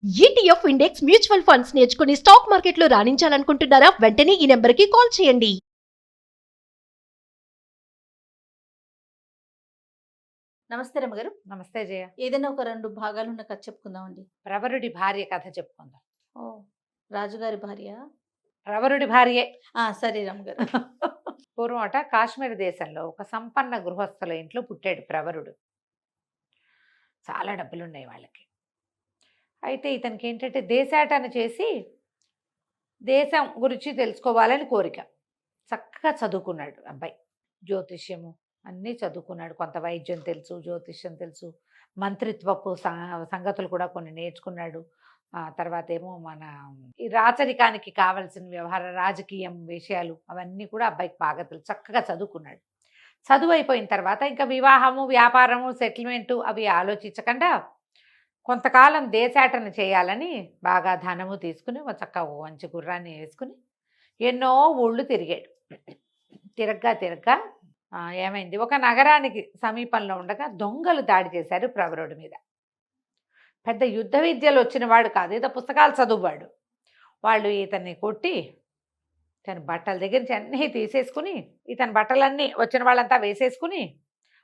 ETF index mutual funds నేర్చుకుని stock మార్కెట్లో రాణించాలనుకుంటున్నారా? వెంటనే ఈ నెంబర్కి కాల్ చేయండి. నమస్తే రమ్మగారు. నమస్తే జయ. ఏదైనా ఒక 2 భాగాలున్న కథ చెప్పుకుందామండి. ప్రవరుడి భార్య కథ చెప్పుకుందాం. ఓహ్! రాజుగారి భార్య? ప్రవరుడి భార్యే. సరే రమ్మగారు. పూర్వం అట కాశ్మీర్ దేశంలో ఒక సంపన్న గృహస్థుల ఇంట్లో పుట్టాడు ప్రవరుడు. చాలా డబ్బులున్నాయి వాళ్ళకి. అయితే ఇతనికి ఏంటంటే దేశాటన చేసి దేశం గురించి తెలుసుకోవాలని కోరిక. చక్కగా చదువుకున్నాడు అబ్బాయి. జ్యోతిష్యము అన్నీ చదువుకున్నాడు. కొంత వైద్యం తెలుసు, జ్యోతిష్యం తెలుసు, మంత్రిత్వపు సంగతులు కూడా కొన్ని నేర్చుకున్నాడు. తర్వాత ఏమో మన ఈ రాచరికానికి కావలసిన వ్యవహార రాజకీయం విషయాలు అవన్నీ కూడా అబ్బాయికి బాగా తెలుసు. చక్కగా చదువుకున్నాడు. చదువు అయిపోయిన తర్వాత ఇంకా వివాహము, వ్యాపారము, సెటిల్మెంటు అవి ఆలోచించకుండా కొంతకాలం దేశాటన చేయాలని బాగా ధనము తీసుకుని ఒక చక్కగా మంచి గుర్రాన్ని వేసుకుని ఎన్నో ఊళ్ళు తిరిగాడు. తిరగ్గా ఏమైంది, ఒక నగరానికి సమీపంలో ఉండగా దొంగలు దాడి చేశారు ప్రవరుడి మీద. పెద్ద యుద్ధ విద్యలు వచ్చిన వాడు కాదు, ఏదో పుస్తకాలు చదువువాడు. వాళ్ళు ఇతన్ని కొట్టి ఇతని బట్టల దగ్గర నుంచి అన్నీ తీసేసుకుని ఇతని బట్టలన్నీ వచ్చిన వాళ్ళంతా వేసేసుకుని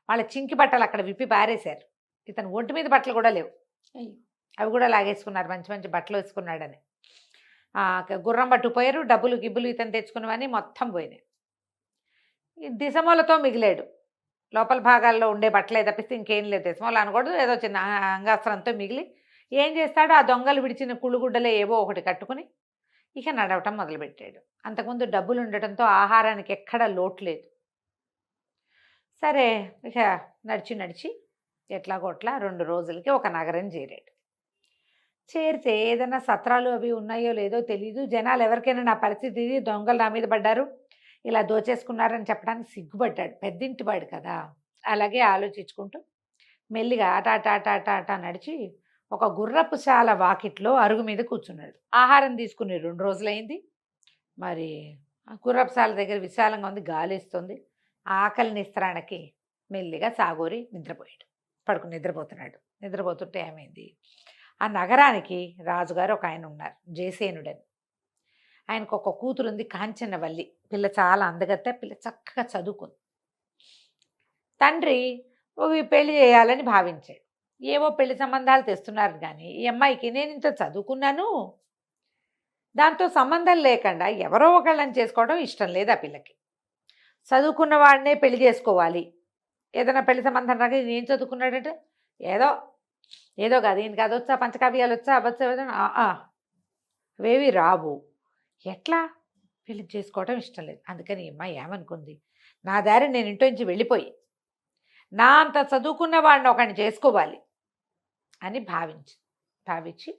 వాళ్ళ చింకి బట్టలు అక్కడ విప్పి పారేశారు. ఇతను ఒంటి మీద బట్టలు కూడా లేవు, అవి కూడా లాగేసుకున్నారు. మంచి మంచి బట్టలు వేసుకున్నాడని. గుర్రం పట్టుకుపోయారు. డబ్బులు గిబ్బులు ఇతను తెచ్చుకున్నవని మొత్తం పోయినాయి. దిశమూలతో మిగిలాడు. లోపల భాగాల్లో ఉండే బట్టలే తప్పిస్తే ఇంకేం లేదు. దిశమూల అనకూడదు, ఏదో చిన్న అంగాస్త్రంతో మిగిలి ఏం చేస్తాడు, ఆ దొంగలు విడిచిన కుళ్ళుగుడ్డలే ఏవో ఒకటి కట్టుకుని ఇక నడవటం మొదలుపెట్టాడు. అంతకుముందు డబ్బులు ఉండటంతో ఆహారానికి ఎక్కడ లోటు లేదు. సరే ఇక నడిచి ఎట్లాగోట్లా 2 రోజులకి ఒక నగరం చేరాడు. చేరితే ఏదైనా సత్రాలు అవి ఉన్నాయో లేదో తెలీదు. జనాలు ఎవరికైనా నా పరిస్థితి ఇది, దొంగలు నా మీద పడ్డారు, ఇలా దోచేసుకున్నారని చెప్పడానికి సిగ్గుపడ్డాడు. పెద్దింటివాడు కదా. అలాగే ఆలోచించుకుంటూ మెల్లిగా ఆట నడిచి ఒక గుర్రపు శాల వాకిట్లో అరుగు మీద కూర్చున్నాడు. ఆహారం తీసుకుని 2 రోజులైంది. మరి గుర్రపు శాల దగ్గర విశాలంగా ఉంది, గాలిస్తుంది. ఆకలి నిస్త్రాణకి మెల్లిగా సాగోరి నిద్రపోయాడు. పడుకుని నిద్రపోతుంటే ఏమైంది, ఆ నగరానికి రాజుగారు ఒక ఆయన ఉన్నారు, జయసేనుడని. ఆయనకు ఒక కూతురు ఉంది, కాంచనవల్లి. పిల్ల చాలా అందగత్తే, పిల్ల చక్కగా చదువుకుంది. తండ్రి పెళ్లి చేయాలని భావించాడు. ఏవో పెళ్లి సంబంధాలు తెస్తున్నారు కానీ ఈ అమ్మాయికి నేను ఇంత చదువుకున్నాను, దాంతో సంబంధం లేకుండా ఎవరో ఒకళ్ళని చేసుకోవడం ఇష్టం లేదు ఆ పిల్లకి. చదువుకున్న వాడినే పెళ్లి చేసుకోవాలి. ఏదైనా పెళ్లి సంబంధం రాక ఏం చదువుకున్నాడంటే ఏదో కాదు, ఈయనకి అది వచ్చా, పంచకావ్యాలు వచ్చా, అవేవి రావు. ఎట్లా పెళ్లి చేసుకోవడం ఇష్టం లేదు. అందుకని అమ్మాయి ఏమనుకుంది, నా దారి నేను ఇంట్లో నుంచి వెళ్ళిపోయి నా అంత చదువుకున్న వాడిని ఒకడిని చేసుకోవాలి అని భావించి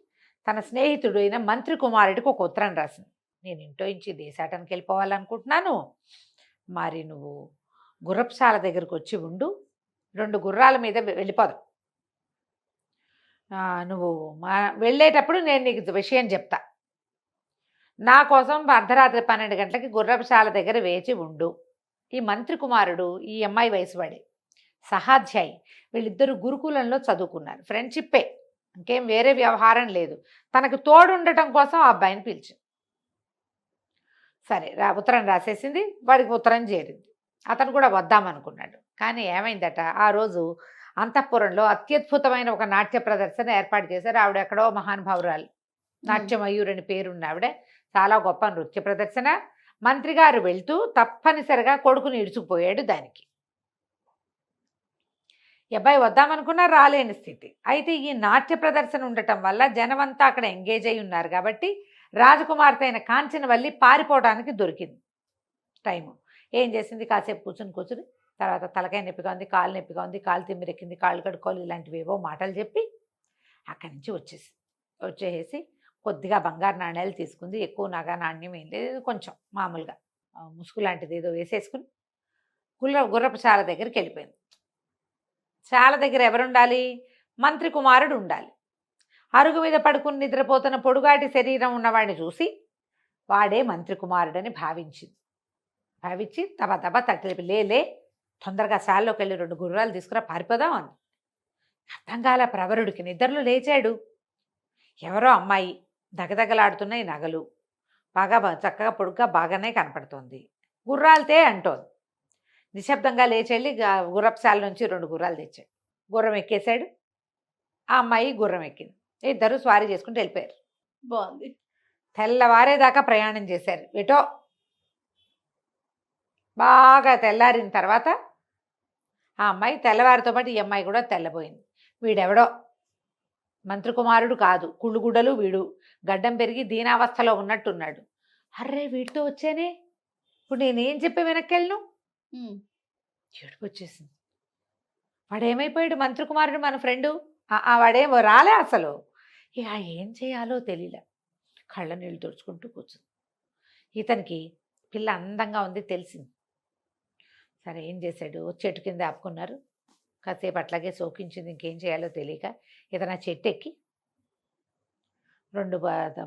తన స్నేహితుడు అయిన మంత్రి కుమారుడికి ఒక ఉత్తరం రాసింది. నేను ఇంట్లో నుంచి దేశాటానికి వెళ్ళిపోవాలనుకుంటున్నాను, మరి నువ్వు గుర్రపుశాల దగ్గరకు వచ్చి ఉండు, 2 గుర్రాల మీద వెళ్ళిపోదాం. నువ్వు వెళ్ళేటప్పుడు నేను నీకు విషయం చెప్తా. నా కోసం అర్ధరాత్రి 12 గంటలకి గుర్రపుశాల దగ్గర వేచి ఉండు. ఈ మంత్రి కుమారుడు ఈ అమ్మాయి వయసు వాడే, సహాధ్యాయి. వీళ్ళిద్దరూ గురుకులంలో చదువుకున్నారు. ఫ్రెండ్షిప్పే, ఇంకేం వేరే వ్యవహారం లేదు. తనకు తోడు ఉండటం కోసం ఆ అబ్బాయిని పిలిచి సరే ఉత్తరం రాసేసింది. వాడికి ఉత్తరం చేరింది. అతను కూడా వద్దామనుకున్నాడు. కానీ ఏమైందట, ఆ రోజు అంతఃపురంలో అత్యద్భుతమైన ఒక నాట్య ప్రదర్శన ఏర్పాటు చేశారు. ఆవిడ ఎక్కడో మహానుభావురాలు, నాట్యమయూరని పేరున్న ఆవిడ. చాలా గొప్ప నృత్య ప్రదర్శన. మంత్రి గారు వెళ్తూ తప్పనిసరిగా కొడుకుని ఇడుచుకుపోయాడు దానికి. అబ్బాయి వద్దామనుకున్నా రాలేని స్థితి. అయితే ఈ నాట్య ప్రదర్శన ఉండటం వల్ల జనమంతా అక్కడ ఎంగేజ్ అయి ఉన్నారు కాబట్టి రాజకుమార్తె అయిన కాంచనవల్లి పారిపోవడానికి దొరికింది టైము. ఏం చేసింది, కాసేపు కూర్చుని తర్వాత తలకాయ నొప్పిగా ఉంది, కాలు నొప్పిగా ఉంది, కాలు తిమ్మిరెక్కింది, కాళ్ళు కడుక్కోవాలి, ఇలాంటివి ఏవో మాటలు చెప్పి అక్కడి నుంచి వచ్చేసి కొద్దిగా బంగారు నాణ్యాలు తీసుకుంది. ఎక్కువ నగ నాణ్యం ఏం లేదు, కొంచెం మామూలుగా ముసుగు లాంటిది ఏదో వేసేసుకుని గుర్రపు శాల దగ్గరికి వెళ్ళిపోయింది. శాల దగ్గర ఎవరుండాలి, మంత్రి కుమారుడు ఉండాలి. అరుగు మీద పడుకుని నిద్రపోతున్న పొడుగాటి శరీరం ఉన్నవాడిని చూసి వాడే మంత్రి కుమారుడని భావించి తబ తట్టి లేలే, తొందరగా శాలలోకి వెళ్ళి 2 గుర్రాలు తీసుకురా, పారిపోదాం అంది. అర్థం కాల ప్రవరుడికి. నిద్రలో లేచాడు. ఎవరో అమ్మాయి దగదగలాడుతున్నాయి నగలు, బాగా చక్కగా పొడుగ్గా బాగానే కనపడుతోంది, గుర్రాలతే అంటోంది. నిశ్శబ్దంగా లేచెళ్ళి గుర్రపుశాల నుంచి 2 గుర్రాలు తెచ్చాడు. గుర్రం ఎక్కేశాడు. ఆ అమ్మాయి గుర్రం ఎక్కింది. ఇద్దరు స్వారీ చేసుకుంటూ వెళ్ళిపోయారు. బాగుంది. తెల్లవారేదాకా ప్రయాణం చేశారు. ఎటో బాగా తెల్లారిన తర్వాత ఆ అమ్మాయి తెల్లవారితో పాటు ఈ అమ్మాయి కూడా తెల్లబోయింది. వీడెవడో మంత్రికుమారుడు కాదు, కుళ్ళుగుడ్డలు, వీడు గడ్డం పెరిగి దీనావస్థలో ఉన్నట్టున్నాడు. అర్రే వీడితో వచ్చానే, ఇప్పుడు నేనేం చెప్పి వెనక్కి వెళ్ళను? ఏడుపు వచ్చేసింది. వాడేమైపోయాడు? మంత్రికుమారుడు మన ఫ్రెండు, వాడేమో రాలే అసలు. ఇక ఏం చేయాలో తెలియలే. కళ్ళ నీళ్ళు తుడుచుకుంటూ కూర్చుంది. ఇతనికి పిల్ల అందంగా ఉంది తెలిసింది. సరే ఏం చేశాడు? చెట్టు కింద ఆపుకున్నారు. కాసేపు అట్లాగే సోకించింది. ఇంకేం చేయాలో తెలియక ఇతను చెట్టు ఎక్కి 2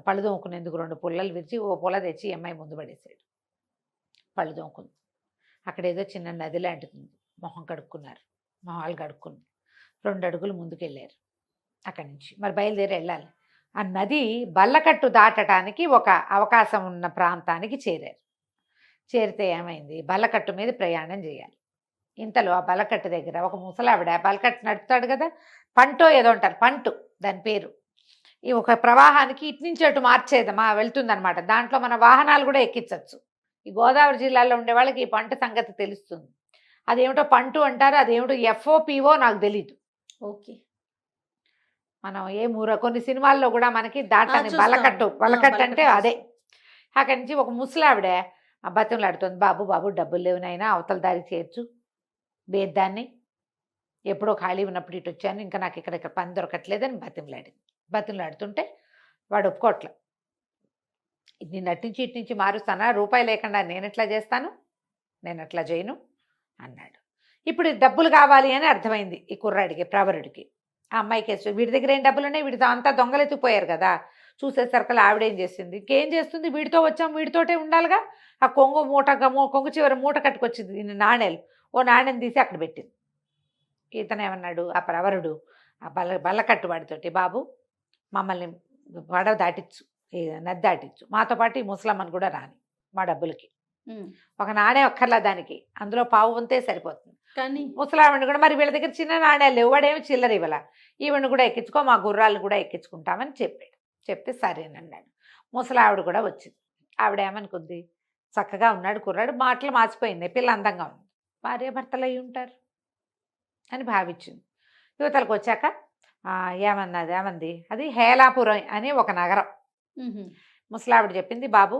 పళ్ళు దోముకునేందుకు 2 పుల్లలు విరిచి ఓ పుల్ల తెచ్చి అమ్మాయి ముందు పడేశాడు. పళ్ళు దోముకుంది. అక్కడ ఏదో చిన్న నది లాంటిది, మొహం కడుక్కున్నారు, మొహాలు కడుక్కుని 2 అడుగులు ముందుకెళ్ళారు. అక్కడి నుంచి మరి బయలుదేరి వెళ్ళాలి. ఆ నది బల్లకట్టు దాటడానికి ఒక అవకాశం ఉన్న ప్రాంతానికి చేరారు. చేరితే ఏమైంది? బల్లకట్టు మీద ప్రయాణం చేయాలి. ఇంతలో ఆ బల్లకట్టు దగ్గర ఒక ముసలావిడ, బల్లకట్టు నడుపుతాడు కదా, పంటో ఏదో అంటారు, పంటు దాని పేరు. ఈ ఒక ప్రవాహానికి ఇటు నుంచి అటు మార్చేదమా వెళ్తుందనమాట. దాంట్లో మన వాహనాలు కూడా ఎక్కించవచ్చు. ఈ గోదావరి జిల్లాలో ఉండే వాళ్ళకి ఈ పంట సంగతి తెలుస్తుంది. అదేమిటో పంటు అంటారు, అదేమిటో ఎఫ్ఓపిఓ నాకు తెలీదు. ఓకే. మనం కొన్ని సినిమాల్లో కూడా మనకి దాటని చూస్తాం. బల్లకట్టు బల్లకట్టు అంటే అదే. అక్కడి నుంచి ఒక ముసలావిడ బతిమలాడుతుంది, బాబు బాబు డబ్బులు లేవునైనా అవతల దారి చేర్చు, బేద్దాన్ని, ఎప్పుడో ఖాళీ ఉన్నప్పుడు ఇటు వచ్చాను, ఇంకా నాకు ఇక్కడ పని దొరకట్లేదని బతిమలాడుతుంటే వాడు ఒప్పుకోట్ల. నేను అట్నుంచి ఇటు నుంచి మారుస్తానా, రూపాయి లేకుండా నేను ఎట్లా చేస్తాను, నేను అట్లా చేయను అన్నాడు. ఇప్పుడు డబ్బులు కావాలి అని అర్థమైంది ఈ కుర్రాడికి, ప్రవరుడికి. ఆ అమ్మాయికి వీడి దగ్గర ఏం డబ్బులు ఉన్నాయి, వీడితో అంతా దొంగలెత్తిపోయారు కదా. చూసేసరికి ఆవిడేం చేసింది, ఇంకేం చేస్తుంది, వీడితో వచ్చాం వీడితోటే ఉండాలిగా. ఆ కొంగు చివరి మూట కట్టుకొచ్చింది నాణేలు. ఓ నాణ్యం తీసి అక్కడ పెట్టింది. ఇతను ఏమన్నాడు, ఆ ప్రవరుడు ఆ బల్లకట్టు వాడితోటి, బాబు మమ్మల్ని పడవ దాటిచ్చు, నది దాటిచ్చు, మాతో పాటు ఈ ముసలమ్మని కూడా రాని, మా డబ్బులకి ఒక నాణ్యం ఒక్కర్లా దానికి, అందులో పావు వంతే సరిపోతుంది. కానీ ముసలావిడిని కూడా, మరి వీళ్ళ దగ్గర చిన్న నాణ్యాలు ఇవ్వడేమి చిల్లర ఇవ్వాల, ఈవిడిని కూడా ఎక్కించుకో, మా గుర్రాలను కూడా ఎక్కించుకుంటామని చెప్పాడు. చెప్తే సరేనన్నాడు. ముసలావిడ కూడా వచ్చింది. ఆవిడ ఏమనుకుంది, చక్కగా ఉన్నాడు కుర్రాడు, మాటలు మార్చిపోయింది, పిల్ల అందంగా ఉంది, భార్య భర్తలు అయి ఉంటారు అని భావించింది. యువతలకు వచ్చాక ఏమంది, అది హేలాపురం అని ఒక నగరం. ముసలావిడ చెప్పింది, బాబు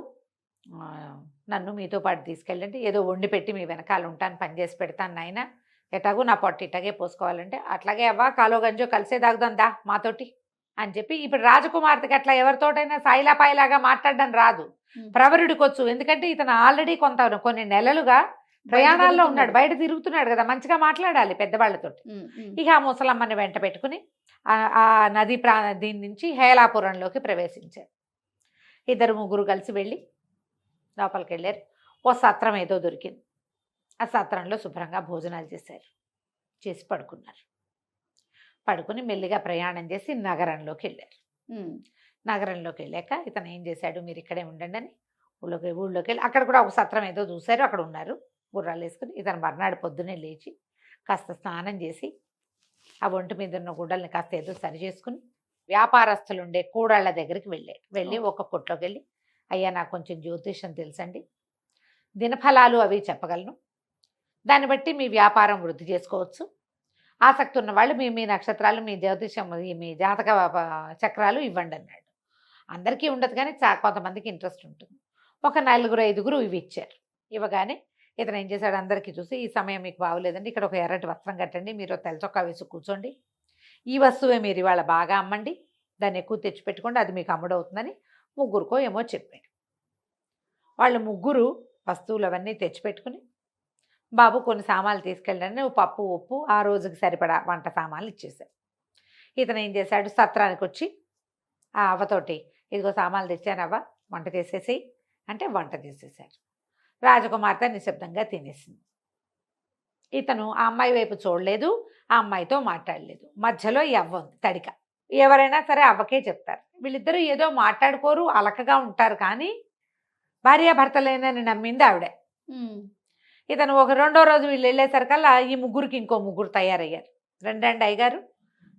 నన్ను మీతో పాటు తీసుకెళ్ళండి, ఏదో వండి పెట్టి మీ వెనకాల ఉంటాను, పని చేసి పెడతాను నాయన, ఎటాగూ నా పొట్టు ఇట్లాగే పోసుకోవాలంటే, అట్లాగే అవ్వా కాలో గంజో కలిసే తాగుదాందా మాతోటి అని చెప్పి. ఇప్పుడు రాజకుమార్తెకి అట్లా ఎవరితోటైనా సాయిలా పాయిలాగా మాట్లాడడం రాదు, ప్రవరుడికి వచ్చు. ఎందుకంటే ఇతను ఆల్రెడీ కొన్ని నెలలుగా ప్రయాణాల్లో ఉన్నాడు, బయట తిరుగుతున్నాడు కదా, మంచిగా మాట్లాడాలి పెద్దవాళ్ళతో. ఇక ఆ ముసలమ్మని వెంట పెట్టుకుని ఆ నది దీని నుంచి హేలాపురంలోకి ప్రవేశించారు. 2-3 కలిసి వెళ్ళి లోపలికి వెళ్ళారు. ఓ సత్రం ఏదో దొరికింది. ఆ సత్రంలో శుభ్రంగా భోజనాలు చేసి పడుకున్నారు. పడుకుని మెల్లిగా ప్రయాణం చేసి నగరంలోకి వెళ్ళారు. నగరంలోకి వెళ్ళాక ఇతను ఏం చేశాడు, మీరు ఇక్కడే ఉండండి అని ఊళ్ళోకి వెళ్ళి అక్కడ కూడా ఒక సత్రం ఏదో చూశారు, అక్కడ ఉన్నారు గుర్రాలు వేసుకుని. ఇతను మర్నాడు పొద్దున్నే లేచి కాస్త స్నానం చేసి ఆ ఒంటి మీద ఉన్న గుడ్డల్ని కాస్త ఏదో సరి చేసుకుని వ్యాపారస్తులు ఉండే కూడాళ్ళ దగ్గరికి వెళ్ళి ఒక కొట్లోకి వెళ్ళి, అయ్యా నాకు కొంచెం జ్యోతిషం తెలుసండి, దినఫలాలు అవి చెప్పగలను, దాన్ని బట్టి మీ వ్యాపారం వృద్ధి చేసుకోవచ్చు, ఆసక్తి ఉన్న వాళ్ళు మీ నక్షత్రాలు, మీ జ్యోతిషం, మీ జాతక చక్రాలు ఇవ్వండి అన్నాడు. అందరికీ ఉండదు కానీ కొంతమందికి ఇంట్రెస్ట్ ఉంటుంది. ఒక 4-5 ఇవి ఇచ్చారు. ఇవ్వగానే ఇతను ఏం చేశాడు, అందరికీ చూసి, ఈ సమయం మీకు బాగోలేదండి, ఇక్కడ ఒక ఎర్రటి వస్త్రం కట్టండి, మీరు తెల్లచొక్కా వేసి కూర్చోండి, ఈ వస్తువే మీరు ఇవాళ బాగా అమ్మండి, దాన్ని ఎక్కువ తెచ్చిపెట్టుకోండి, అది మీకు అమ్ముడవుతుందని 3 ఏమో చెప్పాడు. వాళ్ళు 3 వస్తువులు అవన్నీ తెచ్చిపెట్టుకుని, బాబు కొన్ని సామాన్లు తీసుకెళ్ళండి, పప్పు ఉప్పు ఆ రోజుకి సరిపడా వంట సామాన్లు ఇచ్చేశారు. ఇతను ఏం చేశాడు, సత్రానికి వచ్చి ఆ అవ్వతోటి, ఇదిగో సామాన్లు తెచ్చానవ్వ, వంట చేసేసి అంటే వంట చేసేసారు. రాజకుమార్తె నిశ్శబ్దంగా తినేసింది. ఇతను ఆ అమ్మాయి వైపు చూడలేదు, ఆ అమ్మాయితో మాట్లాడలేదు. మధ్యలో ఈ అవ్వ ఉంది తడిక, ఎవరైనా సరే అవ్వకే చెప్తారు. వీళ్ళిద్దరూ ఏదో మాట్లాడుకోరు, అలకగా ఉంటారు, కానీ భార్యాభర్తలేనని నమ్మింది ఆవిడే. ఉమ్. ఇతను ఒక రెండో రోజు వీళ్ళు వెళ్ళేసరికల్లా ఈ ముగ్గురికి ఇంకో ముగ్గురు తయారయ్యారు. రండి అయ్యగారు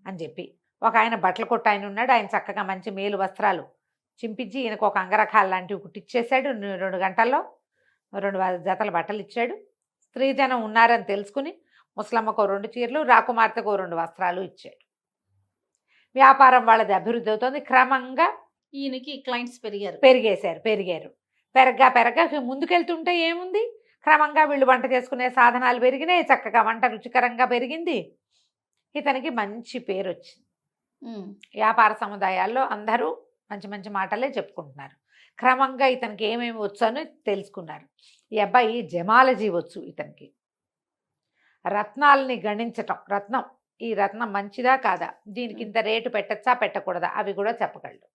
అని చెప్పి. ఒక ఆయన బట్టల కొట్టు ఆయన ఉన్నాడు. ఆయన చక్కగా మంచి మేలు వస్త్రాలు చింపించి ఈయనకు ఒక అంగరఖాలు లాంటివి కుట్టిచ్చేశాడు. 2 గంటల్లో 2 జతల బట్టలు ఇచ్చాడు. స్త్రీజనం ఉన్నారని తెలుసుకుని ముసలమ్మకు 2 చీరలు, రాకుమార్తెకు 2 వస్త్రాలు ఇచ్చాడు. వ్యాపారం వాళ్ళది అభివృద్ధి అవుతుంది. క్రమంగా ఈయనకి క్లయింట్స్ పెరిగారు. పెరిగారు. పెరగ్గా ముందుకెళ్తుంటే ఏముంది, క్రమంగా వీళ్ళు వంట చేసుకునే సాధనాలు పెరిగినాయి. చక్కగా వంట రుచికరంగా పెరిగింది. ఇతనికి మంచి పేరు వచ్చింది. ఉమ్. వ్యాపార సముదాయాల్లో అందరూ మంచి మంచి మాటలే చెప్పుకుంటున్నారు. క్రమంగా ఇతనికి ఏమేమి వచ్చు అని తెలుసుకున్నారు. ఈ అబ్బాయి జమాలజీ వచ్చు ఇతనికి. రత్నాలని గణించటం, ఈ రత్నం మంచిదా కాదా, దీనికి ఇంత రేటు పెట్టచ్చా పెట్టకూడదా, అవి కూడా చెప్పగలడు.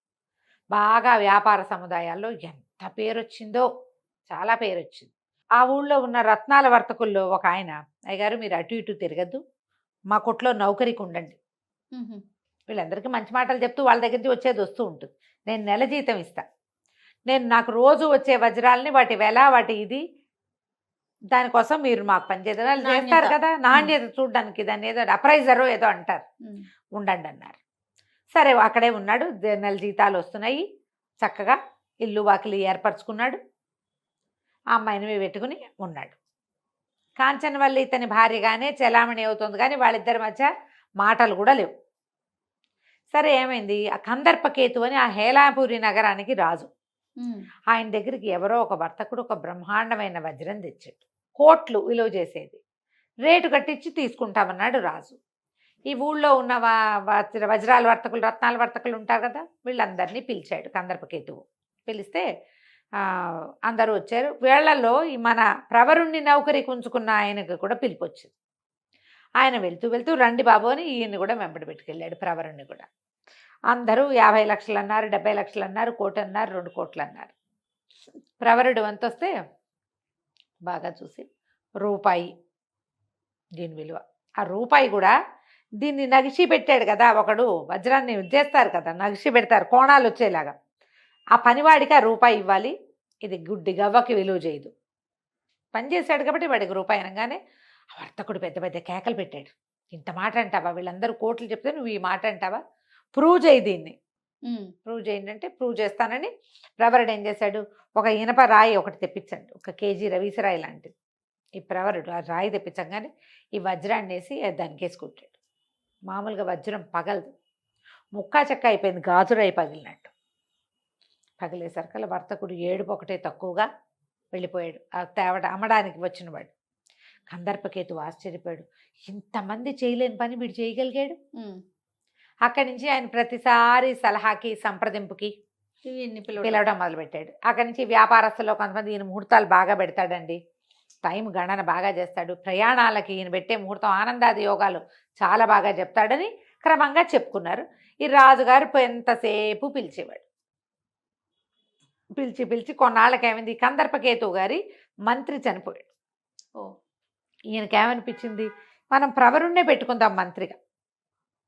బాగా వ్యాపార సముదాయాల్లో ఎంత పేరు వచ్చిందో, చాలా పేరు వచ్చింది. ఆ ఊళ్ళో ఉన్న రత్నాల వర్తకుల్లో ఒక ఆయన, అయ్యగారు మీరు అటు ఇటు తిరగద్దు, మా కొట్లో నౌకరికి ఉండండి. ఉహు. వీళ్ళందరికీ మంచి మాటలు చెప్తూ వాళ్ళ దగ్గర నుంచి వచ్చేది వస్తూ ఉంటుంది. నేను నెల జీతం ఇస్తా, నాకు రోజు వచ్చే వజ్రాలని వాటి వెల వాటి ఇది, దానికోసం మీరు మాకు పనిచేస్తారు. వాళ్ళు చేస్తారు కదా, నాణ్యత చూడడానికి, దాన్ని ఏదో అప్రైజరో ఏదో అంటారు, ఉమ్. ఉండండి అన్నారు. సరే అక్కడే ఉన్నాడు. నెల జీతాలు వస్తున్నాయి. చక్కగా ఇల్లు వాకిలి ఏర్పరచుకున్నాడు. ఆ అమ్మాయిని పెట్టుకుని ఉన్నాడు. కాంచనవల్లి ఇతని భార్యగానే చెలామణి అవుతుంది, కానీ వాళ్ళిద్దరి మధ్య మాటలు కూడా లేవు. సరే ఏమైంది, ఆ కందర్పకేతు అని ఆ హేలాపురి నగరానికి రాజు. ఉమ్. ఆయన దగ్గరికి ఎవరో ఒక వర్తకుడు ఒక బ్రహ్మాండమైన వజ్రం తెచ్చాడు. కోట్లు విలువ చేసేది. రేటు కట్టించి తీసుకుంటామన్నాడు రాజు. ఈ ఊళ్ళో ఉన్న వజ్రాల వర్తకులు, రత్నాల వర్తకులు ఉంటారు కదా, వీళ్ళందరినీ పిలిచాడు కందర్పకేతువు. పిలిస్తే అందరూ వచ్చారు. వీళ్లలో ఈ మన ప్రవరుణ్ణి నౌకరికి ఉంచుకున్న ఆయనకు కూడా పిలుపు వచ్చింది. ఆయన వెళ్తూ రండి బాబు అని ఈయన్ని కూడా వెంబడి పెట్టుకెళ్ళాడు, ప్రవరుణ్ణి కూడా. అందరూ 50 లక్షలు అన్నారు, 70 లక్షలు అన్నారు, 1 కోటి అన్నారు, 2 కోట్లు అన్నారు. ప్రవరుడు వంత వస్తే బాగా చూసి రూపాయి దీని విలువ. ఆ రూపాయి కూడా దీన్ని నగిషి పెట్టాడు కదా, ఒకడు వజ్రాన్ని చేస్తారు కదా, నగిషి పెడతారు కోణాలు వచ్చేలాగా. ఆ పనివాడికి ఆ రూపాయి ఇవ్వాలి, ఇది గుడ్డి గవ్వకి విలువ చేయదు. పనిచేశాడు కాబట్టి వాడికి రూపాయి అనగానే ఆ వర్తకుడు పెద్ద పెద్ద కేకలు పెట్టాడు. ఇంత మాట అంటావా, వీళ్ళందరూ కోట్లు చెప్తే నువ్వు ఈ మాట అంటావా, ప్రూవ్ చేయి దీన్ని, ప్రూవ్ చేయండి అంటే ప్రూవ్ చేస్తానని ప్రవరుడు ఏం చేశాడు, ఒక ఇనప రాయి ఒకటి తెప్పించండి, 1 కేజీ రవీసరాయి లాంటిది. ఈ ప్రవరుడు ఆ రాయి తెప్పించగానే ఈ వజ్రాన్ని వేసి దానికి వేసుకుంటాడు. మామూలుగా వజ్రం పగలదు, ముక్కా చెక్క అయిపోయింది, గాజురాయి పగిలినట్టు. పగిలేసరికల్లా వర్తకుడు ఏడుపు ఒకటే తక్కువగా వెళ్ళిపోయాడు. ఆ అమ్మడానికి వచ్చినవాడు. కందర్పకేతు ఆశ్చర్యపోయాడు, ఇంతమంది చేయలేని పని వీడు చేయగలిగాడు. అక్కడి నుంచి ఆయన ప్రతిసారి సలహాకి సంప్రదింపుకి పిలవడం మొదలుపెట్టాడు. అక్కడి నుంచి వ్యాపారస్తుల్లో కొంతమంది ఈయన ముహూర్తాలు బాగా పెడతాడండి, టైం గణన బాగా చేస్తాడు, ప్రయాణాలకి ఈయన పెట్టే ముహూర్తం ఆనందాది యోగాలు చాలా బాగా చెప్తాడని క్రమంగా చెప్పుకున్నారు. ఈ రాజుగారు ఎంతసేపు పిలిచేవాడు. పిలిచి కొన్నాళ్ళకి ఏమైంది, కందర్పకేతు గారి మంత్రి చనిపోయాడు. ఈయనకేమనిపించింది, మనం ప్రవరుణ్ణే పెట్టుకుందాం మంత్రిగా.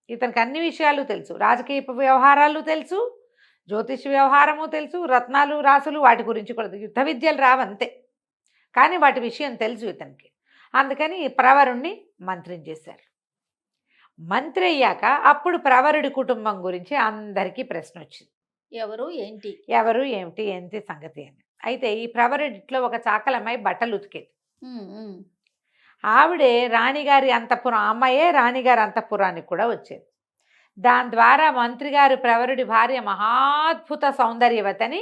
ఇతనికి అన్ని విషయాలు తెలుసు, రాజకీయ వ్యవహారాలు తెలుసు, జ్యోతిష వ్యవహారము తెలుసు, రత్నాలు రాసులు వాటి గురించి కూడా, యుద్ధ విద్యలు రావంతే, కానీ వాటి విషయం తెలుసు ఇతనికి. అందుకని ప్రవరుణ్ణి మంత్రిని చేశారు. మంత్రి అయ్యాక అప్పుడు ప్రవరుడి కుటుంబం గురించి అందరికీ ప్రశ్న వచ్చింది, ఎవరు ఏమిటి ఏంటి సంగతి అని. అయితే ఈ ప్రవరుడిట్లో ఒక చాకలమ్మాయి బట్టలు ఉతికేది. ఆవిడే రాణిగారి అంతఃపురం, అమ్మాయే రాణిగారి అంతఃపురానికి కూడా వచ్చేది. దాని ద్వారా మంత్రి గారు ప్రవరుడి భార్య మహాద్భుత సౌందర్యవతని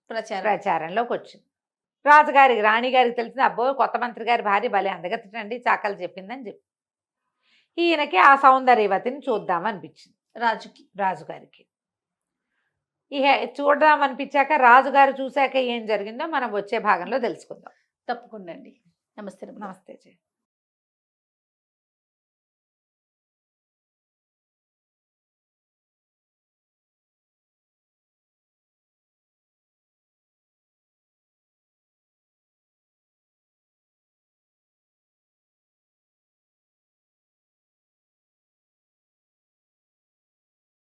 ప్రచారంలోకి వచ్చింది. రాజుగారికి రాణిగారికి తెలిసింది, అబ్బో కొత్త మంత్రి గారి భార్య భలే అందగతిటండి, చాకలు చెప్పిందని చెప్పి ఈయనకి ఆ సౌందర్యవతిని చూద్దామనిపించింది రాజుగారికి. ఇక చూద్దామనిపించాక రాజుగారు చూశాక ఏం జరిగిందో మనం వచ్చే భాగంలో తెలుసుకుందాం. తప్పకుండా అండి. నమస్తే. నమస్తే.